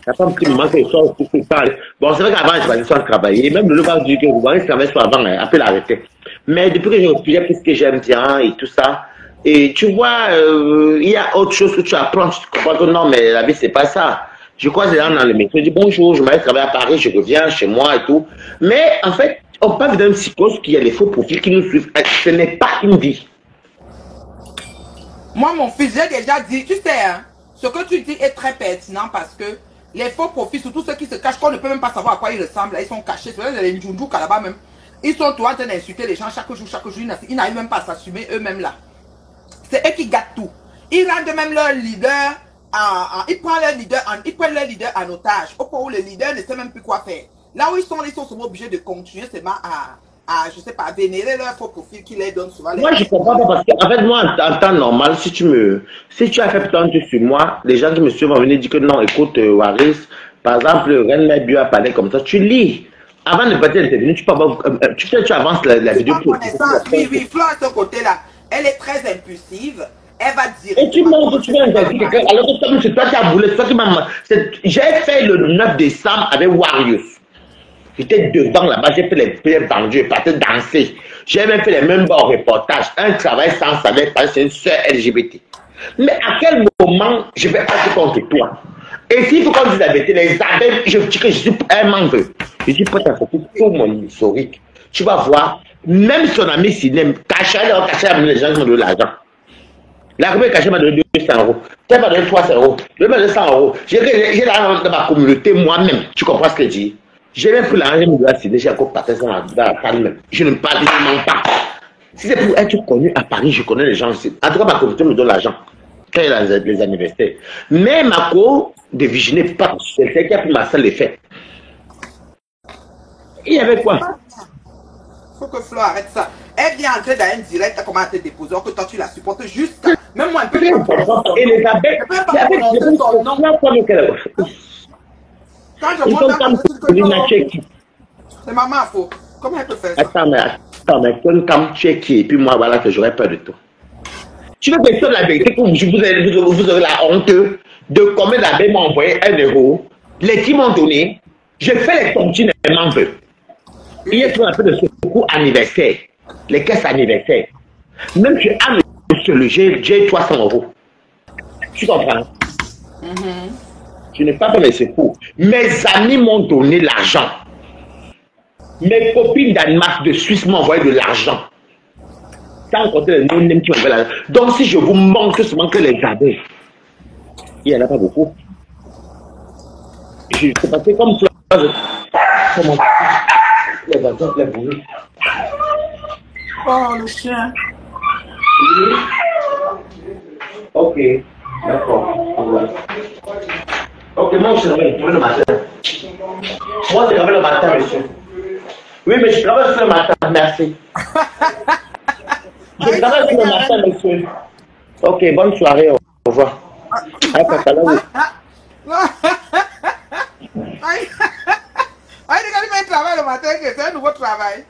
ça fait un petit moment que je sors pour parler. Bon, c'est vrai qu'avant, je vais pas travailler. Même le local du que vous voyez, je travaillais sur avant, après l'arrêter. Mais depuis que j'ai repris plus ce que j'aime bien et tout ça, et tu vois, il y a autre chose que tu apprends. Tu comprends que non, mais la vie, c'est pas ça. Je croise les gens dans le métro, je dis bonjour, je m'arrête travailler à Paris, je reviens chez moi et tout. Mais en fait, on parle d'une psychose qui a les faux profils qui nous suivent. Ce n'est pas une vie. Moi, mon fils, j'ai déjà dit, tu sais, hein, ce que tu dis est très pertinent parce que les faux profils, surtout ceux qui se cachent, qu'on ne peut même pas savoir à quoi ils ressemblent, là, ils sont cachés. C'est les Ndjoundjouk là-bas même. Ils sont tout en train d'insulter les gens chaque jour. Ils n'arrivent même pas à s'assumer eux-mêmes là. C'est eux qui gâtent tout. Ils rendent même leur leader ils prennent leur leader en otage. Au point où le leader ne sait même plus quoi faire. Là où ils sont souvent obligés de continuer seulement je sais pas, vénérer leur faux profil qui les donne souvent. Moi, je comprends pas parce qu'en fait, moi, en temps normal, si tu as fait tant sur moi, les gens qui me suivent vont venir dire que non, écoute, Waris, par exemple, Reine Mère a parlé comme ça, tu lis. Avant de partir l'interview, tu avances la vidéo pour. Oui, Flo, à ce côté-là, elle est très impulsive. Elle va dire. Et tu montres que tu vas interviewer quelqu'un, alors que c'est toi qui as voulu, c'est toi qui m'as. J'ai fait le 9 décembre avec Warriors. J'étais devant là-bas, j'ai fait les pieds bandus, parti danser. J'ai même fait les mêmes bons reportages. Un travail sans salaire parce que c'est une soeur LGBT. Mais à quel moment je vais agir contre toi? Et s'il faut qu'on dise la vérité, les abeilles, je dis que je suis un membre. Je suis prêt à sortir tout mon historique. Tu vas voir, même son ami Sinem, caché les gens qui m'ont donné l'argent. La première cachée m'a donné 200 euros. Elle m'a donné 300 euros. Je m'a donné 100 euros. J'ai l'argent dans ma communauté moi-même. Tu comprends ce que je dis? J'ai même pris l'argent, je me dois signer, j'ai encore partagé dans la salle même. Je ne parle pas. Si c'est pour être connu à Paris, je connais les gens aussi. En tout cas, ma communauté me donne l'argent. Quand il y a les anniversaires. Mais ma co de Virginie, pas c'est celle qui a pris ma salle l'effet. Il y avait quoi? Faut que Flo arrête ça. Elle vient entrer dans un direct, elle commence à te déposer, que toi tu la supportes jusqu'à. Même moi, un peu. Et les abeilles, son nom. Quand je monte c'est maman, faut. Comment elle peut faire ça? Attends, mais comme tu es qui, et puis moi, voilà que j'aurais peur de toi. Tu veux que je la vérité, que vous aurez la honte de combien d'abeilles m'ont envoyé 1 euro, les qui m'ont donné, je fais les tontines et m'en veux. Il y a tout un peu de secours anniversaire, les caisses anniversaires. Même tu as le j'ai 300 euros. Tu comprends? Je n'ai pas fait mes secours. Mes amis m'ont donné l'argent. Mes copines d'Annemasse de Suisse m'ont envoyé de l'argent. Sans compter les non-name qui m'ont envoyé l'argent. Donc si je vous manque seulement que les abeilles, il n'y en a pas beaucoup. Je sais pas, c'est comme ça. Comment les voisins, les bruits. Oh, le chien. Ok, d'accord. Ok, moi je travaille le matin. Moi je travaille le matin, monsieur. Oui, mais je travaille le matin, merci. Je travaille le matin, monsieur. Ok, bonne soirée, au revoir. Regardez, il travaille le matin, c'est un nouveau travail.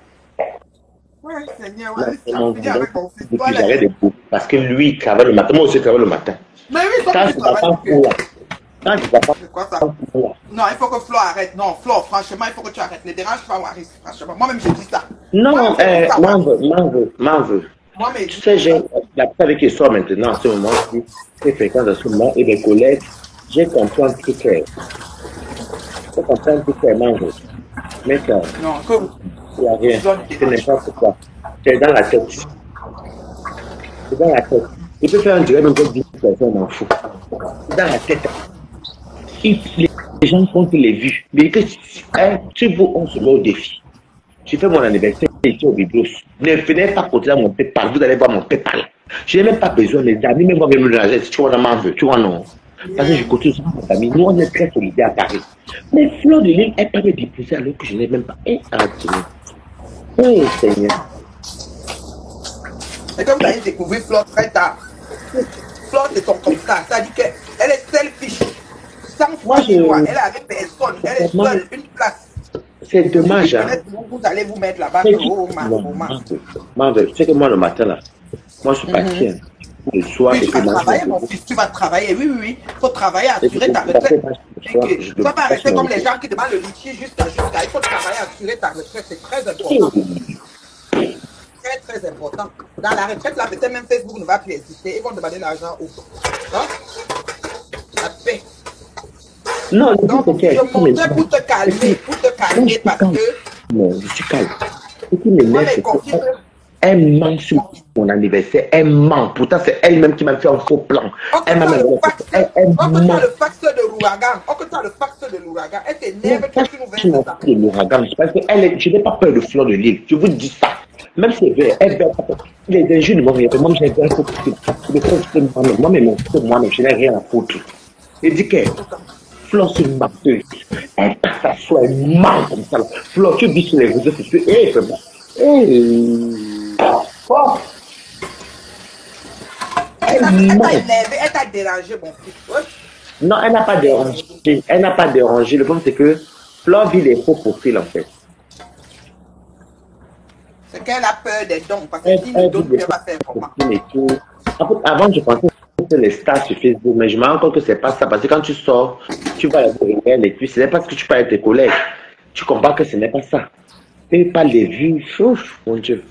Ouais, Seigneur, j'arrête de couper parce que lui, il travaille le matin, moi aussi, je travaille le matin. Mais oui, quand tu vas pas non, il faut que Flo arrête. Non, Flo, franchement, il faut que tu arrêtes. Ne dérange pas Waris, franchement. Moi-même, je dis ça. Non, m'en veux. Tu sais, j'ai la personne avec qui sort maintenant, en ce moment-ci, très fréquent dans ce moment, et mes collègues, j'ai compris un truc. J'ai compris un truc, m'en veux. Mais ça, non, il n'y a rien. C'est n'importe quoi. C'est dans la tête. C'est dans la tête. Il peut faire un direct même que 10 personnes, m'en fout. C'est dans la tête. Les gens comptent les vues. Mais que on se met au défi. J'ai fait mon anniversaire ici au Biblos. Ne venez pas côté mon PayPal. Vous allez voir mon PayPal. Je n'ai même pas besoin. Les amis, même moi, même me dire si tu vois, m'en veux. Tu vois, non. Parce que je continue sur mon ami. Nous, on est très solidaires à Paris. Mais Flo de Lille, elle peut me déposer alors que je n'ai même pas. Oh, Seigneur. Et comme tu as découvert Flo très tard. Flo, c'est ton comme ça. Ça dit qu'elle est selfish. Sans foi ni loi. Elle a avec personne. Elle est seule, une place. C'est dommage. Vous allez vous mettre là-bas. Oh, tu sais que moi, le matin, là, moi, je suis parti. Le soir, oui, tu vas travailler, mon fils. Tu vas travailler. Oui. Il faut travailler, assurer ta retraite. Tu ne peux pas rester comme les gens qui demandent le litige jusqu'à. Il faut travailler, assurer ta retraite. C'est très important. Très important. Dans la retraite, là, peut-être même Facebook ne va plus exister. Ils vont demander l'argent où? Hein? La paix. Non, donc, je montais pour te calmer, parce que... Non, je suis calme. Ce qui m'énerve, c'est qu'elle ment sur mon anniversaire, elle ment. Pourtant, c'est elle-même qui m'a fait un faux plan. Elle m'a même... Elle ment. Le fax de l'ouragan. Elle t'énerve que tu nous verses ça. De l'ouragan, parce que je n'ai pas peur de Flo de Lille. Je vous dis ça. Même si elle veut les injures ne m'ont rien fait. Moi, j'ai un faux moi-même, je n'ai rien à foutre. Il dit que Flore, c'est une menteuse. Elle s'assoit, elle ment comme ça. Flore, tu dis sur les réseaux sociaux, hé, vraiment. Oh, elle Elle ment. t'a énervé, elle t'a dérangé, mon fils. Ouais. Non, elle n'a pas dérangé. Elle n'a pas dérangé. Le problème, c'est que Flore vit les faux profils, en fait. C'est qu'elle a peur des dons, parce que Elle, s'il ne elle vit donne des plus, elle faux va faire comment? profils et tout. En fait, avant, je pensais que c'était les stars sur Facebook, mais je me rends compte que c'est pas ça. Parce que quand tu sors, tu vas à la réunion et puis ce n'est pas ce que tu parles avec tes collègues. Tu comprends que ce n'est pas ça. Et pas les vues. Ouf, mon Dieu.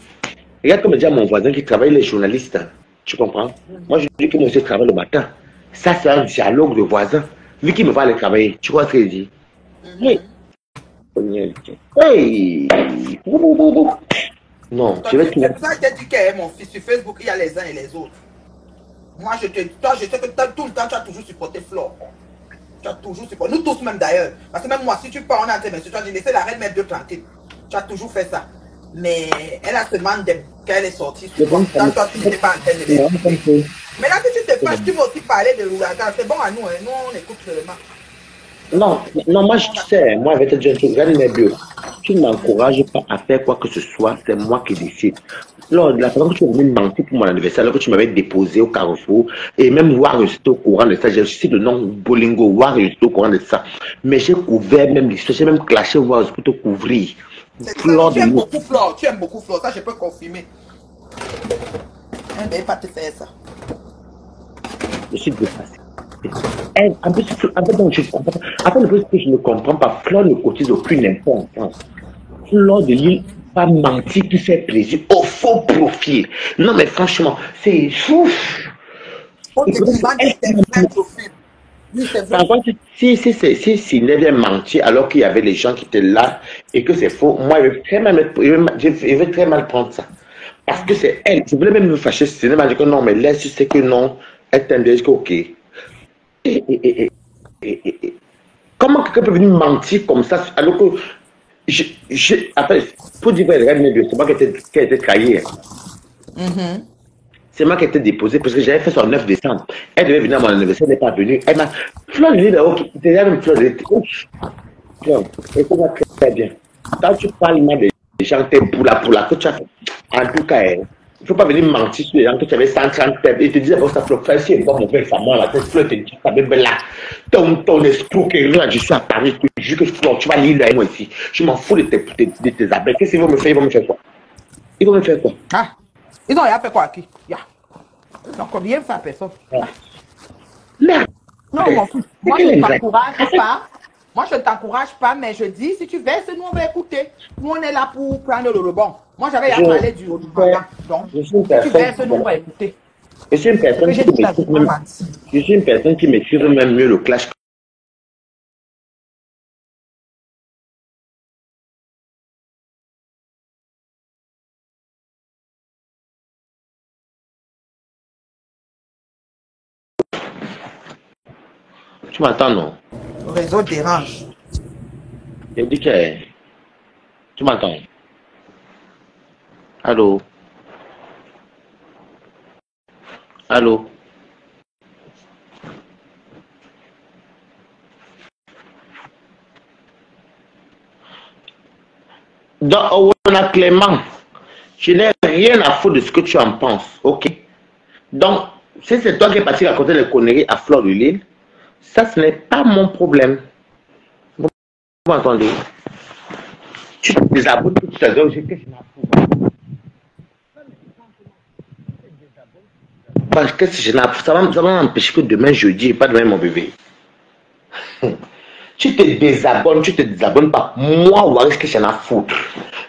Regarde comme dit mon voisin qui travaille, les journalistes. Tu comprends? Moi, je dis que moi aussi, je travaille le matin. Ça, c'est un dialogue de voisins. Vu qu'il me va aller travailler, tu vois ce qu'il dit? Hey! Hey! Non, je vais tout. C'est pour ça que je t'ai dit que mon fils, sur Facebook, il y a les uns et les autres. Moi, je sais que tout le temps, tu as toujours supporté Flore. Tu as toujours supporté. Nous tous, même d'ailleurs. Parce que même moi, si tu pars en antenne, tu as dit, laissez la reine mettre deux tranquille. Tu as toujours fait ça. Mais elle a seulement qu'elle est sortie. Toi, tu n'étais pas en train de l'écouter. Mais là, si tu te fâches, tu vas aussi parler de l'ouragan. C'est bon à nous, hein. Nous, on écoute seulement. Non, non, moi je sais, moi avec te dire un truc, regarde mes bio. Tu ne m'encourages pas à faire quoi que ce soit, c'est moi qui décide. Lors de la fois que tu es venu mentir pour mon anniversaire, alors que tu m'avais déposé au Carrefour, et même voir j'étais au courant de ça, j'ai aussi le nom Bolingo, voir j'étais au courant de ça. Mais j'ai couvert même l'histoire, j'ai même clashé voir pour te couvrir. Tu aimes beaucoup Flore, tu aimes beaucoup Flore, ça je peux confirmer. Elle ne pas te faire ça. Je suis dépassé. En plus, donc, je comprends pas. Après, le truc que je ne comprends pas, Flore ne cotise aucune info en France. Flore de Lille va mentir pour faire plaisir au faux profil. Non, mais franchement, c'est fou. On te demande des vrais profils. Oui, c'est vrai. Par contre, si il vient mentir alors qu'il y avait les gens qui étaient là et que c'est faux, moi, je vais très mal prendre ça. Parce que c'est elle. Je voulais même me fâcher. C'est m'a dit que non, mais laisse, je sais que non. Elle t'aime bien, je dis ok. Comment quelqu'un peut venir mentir comme ça alors que après, pour dire vrai, c'est moi qui ai été trahi. C'est moi qui ai été déposé parce que j'avais fait son 9 décembre. Elle devait venir à mon anniversaire, elle n'est pas venue. Elle m'a. Flore de Lille, ok, déjà même Flore de Lille. Écoute-moi très bien. Quand tu parles mal des gens, t'es pour la que tu as fait. En tout cas, il ne faut pas venir mentir sur les gens que tu avais 130 têtes et te dire, bon, ça Flore, si elle voit mon père, ça moi, la tête, Flore, te dit, ça même là. Ton escroquerie, là, je suis à Paris, je jure que Flore, tu vas lire là, moi ici. Je m'en fous de tes abeilles. Qu'est-ce qu'ils vont me faire? Ils vont me faire quoi? Ils vont me faire quoi? Ah, ils ont fait quoi qui? Donc, rien fait à personne. Merde. Non, mon fils, moi, je ne t'encourage pas. Moi, je ne t'encourage pas, mais je dis, si tu verses, nous, on va écouter. Nous, on est là pour prendre le rebond. Moi, j'avais à parler du rebond. Donc, si tu verses, nous, on va écouter. Je suis une personne qui maîtrise même mieux le clash. Tu m'entends, non? Le réseau dérange. Je dis que... Tu m'entends? Allô? Allô? Donc, on a Clément. Je n'ai rien à foutre de ce que tu en penses, ok? Donc, si c'est toi qui es parti raconter les conneries à Flore de Lille, ça, ce n'est pas mon problème. Vous m'entendez? Tu te désabonnes tout à l'heure, je qu'est-ce que je m'en fous? Parce que si je n'ai ça va m'empêcher que demain jeudi et pas demain mon bébé. Tu te désabonnes pas. Moi, voilà ce que j'en ai à foutre.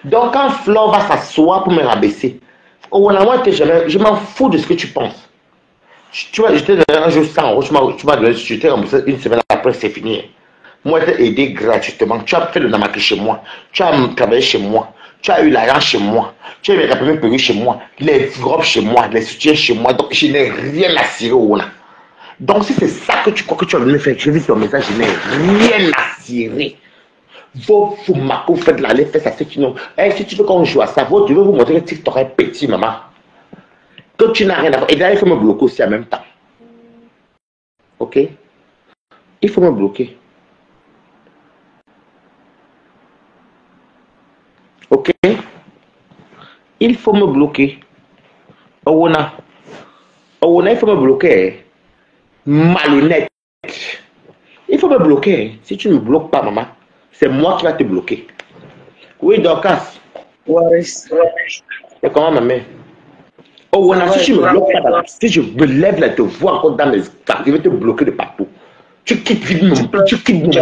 Donc, quand Flore va s'asseoir pour me rabaisser, je m'en fous de ce que tu penses. Tu vois, j'étais dans un jour 100 euros, tu m'as donné, je t'ai remboursé une semaine après, c'est fini. Moi, je t'ai aidé gratuitement. Tu as fait le namaki chez moi. Tu as travaillé chez moi. Tu as eu l'argent chez moi. Tu as eu mes premiers perruques chez moi. Les robes chez moi. Les soutiens chez moi. Donc, je n'ai rien à cirer au là. Donc, si c'est ça que tu crois que tu vas venir faire, j'ai vu ton message, je n'ai rien à cirer. Vos fumako, faites l'aller, faites ça, c'est qui non. Si tu veux qu'on joue à ça, je vais vous montrer que TikTok est petit, maman. Que tu n'as rien à faire. Et d'ailleurs, il faut me bloquer aussi en même temps. Ok? Il faut me bloquer. Ok? Il faut me bloquer. Owona, il faut me bloquer. Malhonnête. Il faut me bloquer. Si tu ne me bloques pas, maman, c'est moi qui va te bloquer. Oui, Dorcas. Waris. Et comment, maman? Owona, si tu ne me bloques pas, si je me lève là, te vois encore dans les cartes, je vais te bloquer de partout. Tu quittes vite mon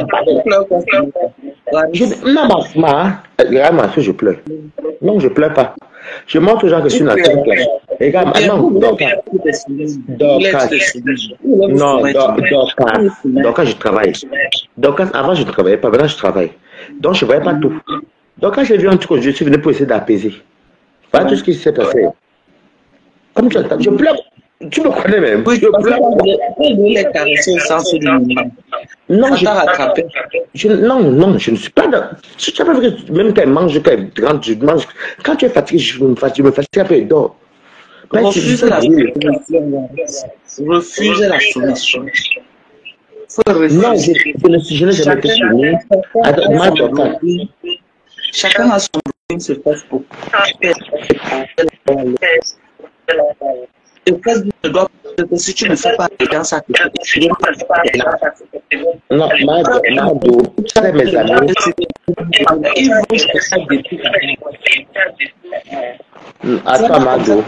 palais. Non, maman, regarde ma soeur, je pleure. Non, je pleure pas. Je montre aux gens que je suis dans le classe. Regarde, non, Dorcas, je travaille. Dorcas, avant, je ne travaillais pas. Maintenant, je travaille. Donc, je ne voyais pas tout. Donc, quand j'ai vu un truc, je suis venu pour essayer d'apaiser. Voilà tout ce qui s'est passé. Comme tu entends, je pleure. Tu me connais même. Oui, Je pleure. les caresser au sens du moment. Non, je ne suis pas dans. Tu sais pas vrai, même quand elle mange, quand elle rentre, je mange. Quand tu es fatigué, je me fatigue après, elle dort. Refusez la soumission. Refusez la soumission. Non, je n'ai jamais été soumis. Chacun a son problème, se passe pour. Et Facebook ne doit pas que si tu ne fais pas dans ça, non, Mado, c'est mes amis. Ils vont se faire des trucs. Attends, Mado.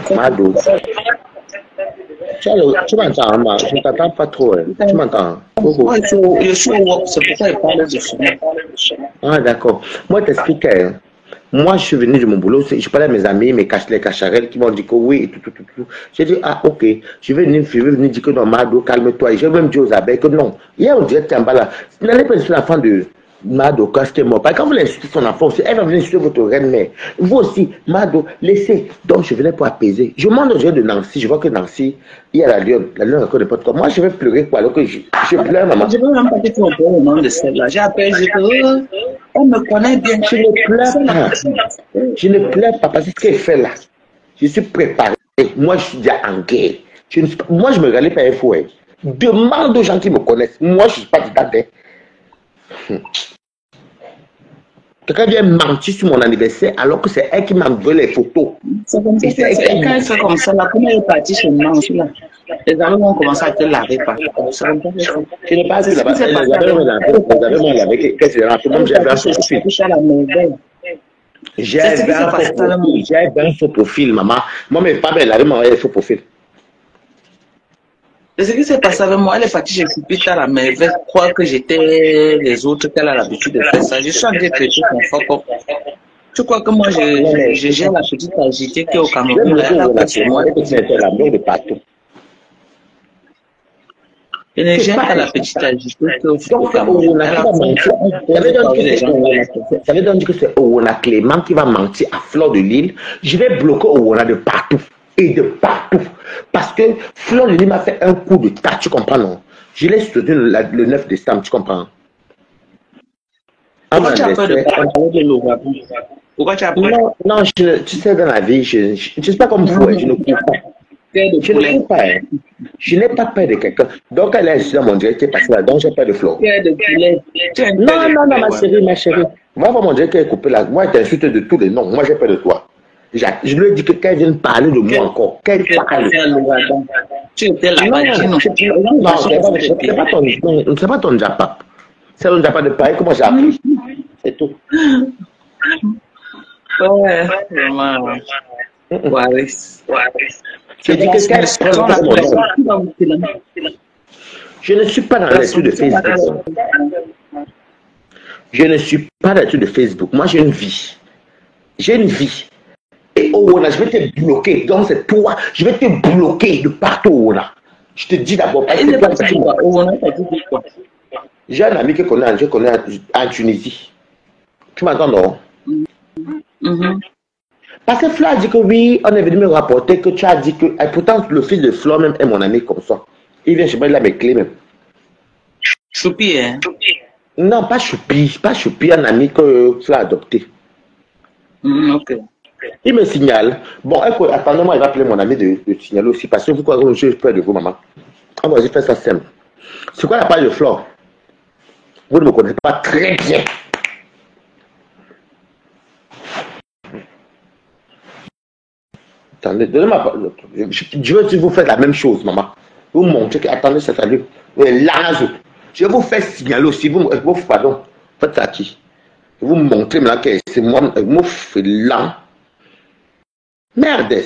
Tu m'entends, maman? Je ne t'entends pas trop. Tu m'entends? Moi, je suis au work, c'est pour ça qu'il parle de ça. Ah, d'accord. Moi, t'explique. Moi, je suis venu de mon boulot, je parlais à mes amis, les cacharelles qui m'ont dit que oui, et tout. J'ai dit, ah, ok, je vais venir dire que non, Mado, calme-toi. Et j'ai même dit aux abeilles que non. Hier, on dirait que tu es en bas là. N'allez pas insulter l'enfant de Mado quand c'était mort. Parce que quand vous l'insultez son enfant aussi, elle va venir insulter votre reine-mère. Vous aussi, Mado, laissez. Donc, je venais pour apaiser. Je monte aux yeux de Nancy, je vois que Nancy, il y a la lionne encore de pote comme moi, je vais pleurer quoi, alors que je pleure, maman. Je ne veux même pas dire qu'on au nom de celle-là. J'ai appelé, je dis, elle me connaît bien. Je ne pleure pas. Je ne pleure pas parce que ce qu'elle fait là, je suis préparé. Moi, je suis déjà en guerre. Moi, je me regarde pas un fou. Demande aux gens qui me connaissent. Moi, je ne suis pas du date. Quelqu'un vient mentir sur mon anniversaire alors que c'est elle qui m'a envoyé les photos. C'est comme ça. Quand elle fait comme ça, la première est partie chez Nancy là. Les amis vont commencer à te laver par. Tu n'es pas là-bas. Les amis m'ont lavé. Qu'est-ce que c'est? Même j'avais un faux profil. J'avais un faux profil, maman. Moi, mes parents m'avaient envoyé un faux profil. Ce qui s'est passé avec moi, elle est partie chez Fupita là, mais elle veut croire que j'étais les autres, qu'elle a l'habitude de faire ça. Je suis en train de traiter son fuck. Tu crois que moi, je gère la petite agitée qui est au Cameroun, là, elle a pas chez moi. De partout. Je ne gère pas la petite agitée qui est au Cameroun. Ça veut dire que c'est Owona Clément qui va mentir à Fleur de Lille. Je vais bloquer Owona de partout. Et de partout. Parce que Fleur de Lille m'a fait un coup de tas, tu comprends, non? Je l'ai soutenu le 9 décembre, tu comprends? Pourquoi tu as peur de parler de l'Ougabou? Pourquoi tu as peur? Non, tu sais, dans la vie, je ne suis pas comme vous, je ne cours pas. Je ne cours pas. Je n'ai pas peur de quelqu'un. Donc, elle est ici dans mon direct, parce que là, donc j'ai peur de Fleur. Non, ma chérie. Moi, mon direct est coupé là. Moi, elle t'insulte de tous les noms. Moi, j'ai peur de toi. Je lui ai dit que qu'elle vienne parler de moi encore. Qu'elle parle. Tu étais là-bas. Non, c'est pas ton Japa. C'est ton Japa de parler. Comment j'ai appris? C'est tout. Ouais, vraiment. Waris. Je dis que je ne suis pas dans l'étude de Facebook. Je ne suis pas dans l'étude de Facebook. Moi, j'ai une vie. J'ai une vie. Et Owona, je vais te bloquer. Donc, c'est toi. Je vais te bloquer de partout, Owona. Je te dis d'abord. J'ai un ami que je connais en Tunisie. Tu m'entends, non? Parce que Flo a dit que oui, on est venu me rapporter que tu as dit que. Et pourtant, le fils de Flo même est mon ami comme ça. Il vient chez moi, il a mes clés même. Choupi, hein? Non, pas Choupi. Pas Choupi, un ami que Flo a adopté. Ok. Il me signale. Bon, attendez-moi, il va appeler mon ami de signaler aussi. Parce que vous croyez que je suis près de vous, maman. On va faire ça simple. C'est quoi la page de Flo? Vous ne me connaissez pas très bien. Attendez, donnez-moi. Je veux que vous faites la même chose, maman. Vous montrez que, attendez, c'est salut. Là, je vais vous faire signaler aussi. Pardon, faites ça qui? Vous montrez maintenant que c'est moi, vous faites lent. Merdes.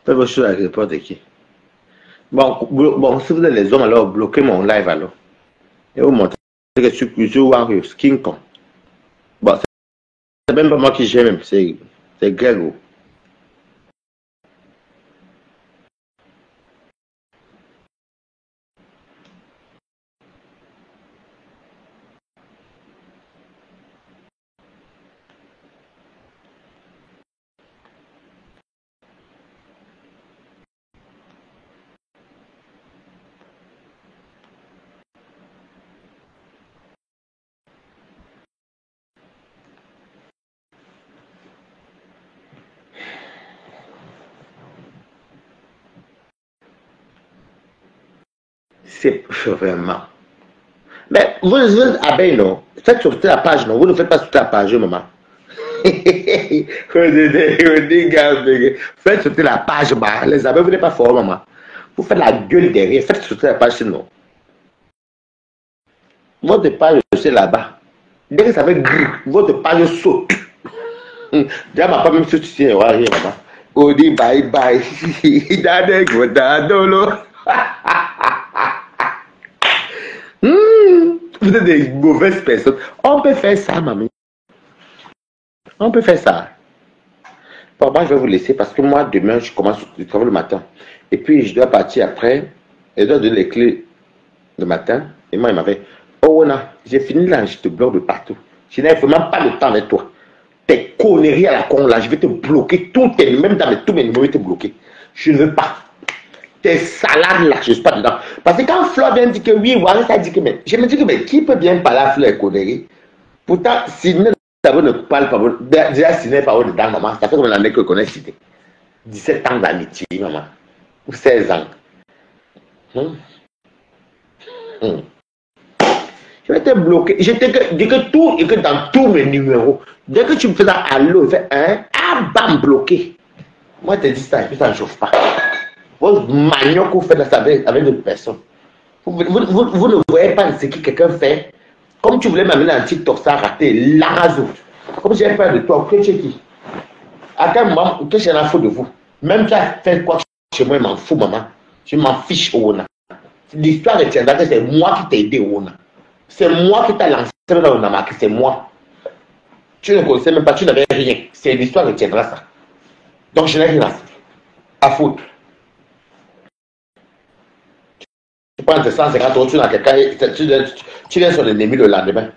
Faites vos choses avec n'importe qui. Bon, si vous êtes les hommes, alors bloquez mon live alors. Et vous montrez que je suis Warriors, King Kong. Bon, c'est même pas moi qui j'aime, c'est Grégo. C'est vraiment. Mais vous êtes abeille, non? Faites sauter la page, non? Vous ne faites pas sauter la page, maman. Faites sauter la page, maman. Les abeilles, vous n'êtes pas fort, maman. Vous faites la gueule derrière. Faites sauter la page, sinon. Votre page, c'est là-bas. Dès que ça fait gris, votre page saute. Déjà, ma femme, même si tu sais, rien, maman. On dit bye bye. Vous êtes des mauvaises personnes. On peut faire ça, maman. On peut faire ça. Bon, moi, je vais vous laisser parce que moi, demain, je commence le travail le matin. Et puis, je dois partir après. Et je dois donner les clés le matin. Et moi, il m'avait. Oh, Ona, j'ai fini là, je te bloque de partout. Je n'ai vraiment pas le temps avec toi. Tes conneries à la con là, je vais te bloquer. Même dans tous mes numéros, je vais te bloquer. Je ne veux pas. Tes salades là, je ne suis pas dedans. Parce que quand Fleur vient dire que oui, voilà, ça dit que mais. Je me dis que mais qui peut bien parler à Fleur conneries? Pourtant, Sidney ne parle pas. Déjà, Sidney parle dedans, maman. Ça fait comme l'année que je connais Sidney. 17 ans d'amitié, maman. Ou 16 ans. Je vais te bloquer. Je te dis que tout et que dans tous mes numéros, dès que tu me fais ça, allô, je fais un, bam, bloqué. Moi, je te dis ça et puis ça ne chauffe pas. Vos manioc que vous faites ça avec d'autres personnes. Vous ne voyez pas ce que quelqu'un fait. Comme tu voulais m'amener en TikTok, ça a raté. L'arazo. Comme j'ai peur de toi, que tu es qui? À quel moment, que j'ai la faute de vous? Même tu as fait quoi chez moi, je m'en fous, maman. Je m'en fiche, Ona. L'histoire retiendra que c'est moi qui t'ai aidé, Ona. C'est moi qui t'ai lancé dans le Namaki, c'est moi. Tu ne connaissais même pas, tu n'avais rien. C'est l'histoire retiendra ça. Donc je n'ai rien à foutre. Tu prends tes 150 euros, tu n'as quelqu'un, tu viens sur l'ennemi le lendemain.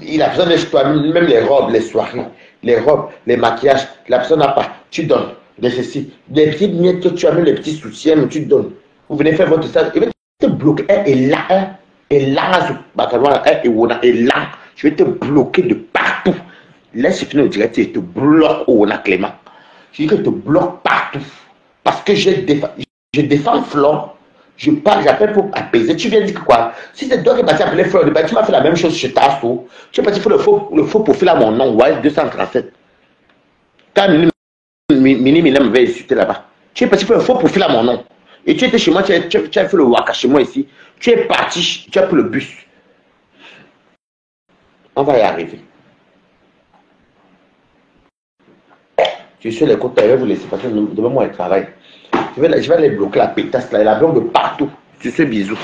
Il a besoin de toi, même les robes, les soirées, les robes, les maquillages, la personne n'a pas. Tu donnes de ceci. Des petites miettes que tu as mis, les petits soutiens, tu donnes. Vous venez faire votre stage. Il va te bloquer. Et là, je vais te bloquer de partout. Laisse finir le direct et je te bloque, Ona Clément. Je dis que je te bloque partout. Parce que je défends Flore. Je parle, j'appelle pour apaiser. Tu viens dire que quoi? Si c'est toi qui es parti appeler Fleur de Bain, tu m'as fait la même chose chez Tasso. Tu es parti faire le faux profil à mon nom, ouais, 237. Quand Mini m'avait insulté là-bas. Tu es parti faire le faux profil à mon nom. Et tu étais chez moi, tu as fait le waka chez moi ici. Tu es parti, tu as pris le bus. On va y arriver. Je suis les côtés, je vais vous laisser parce que demain moi, je travaille. Je vais aller bloquer la pétasse là, elle a besoin de partout. Je suis bisous.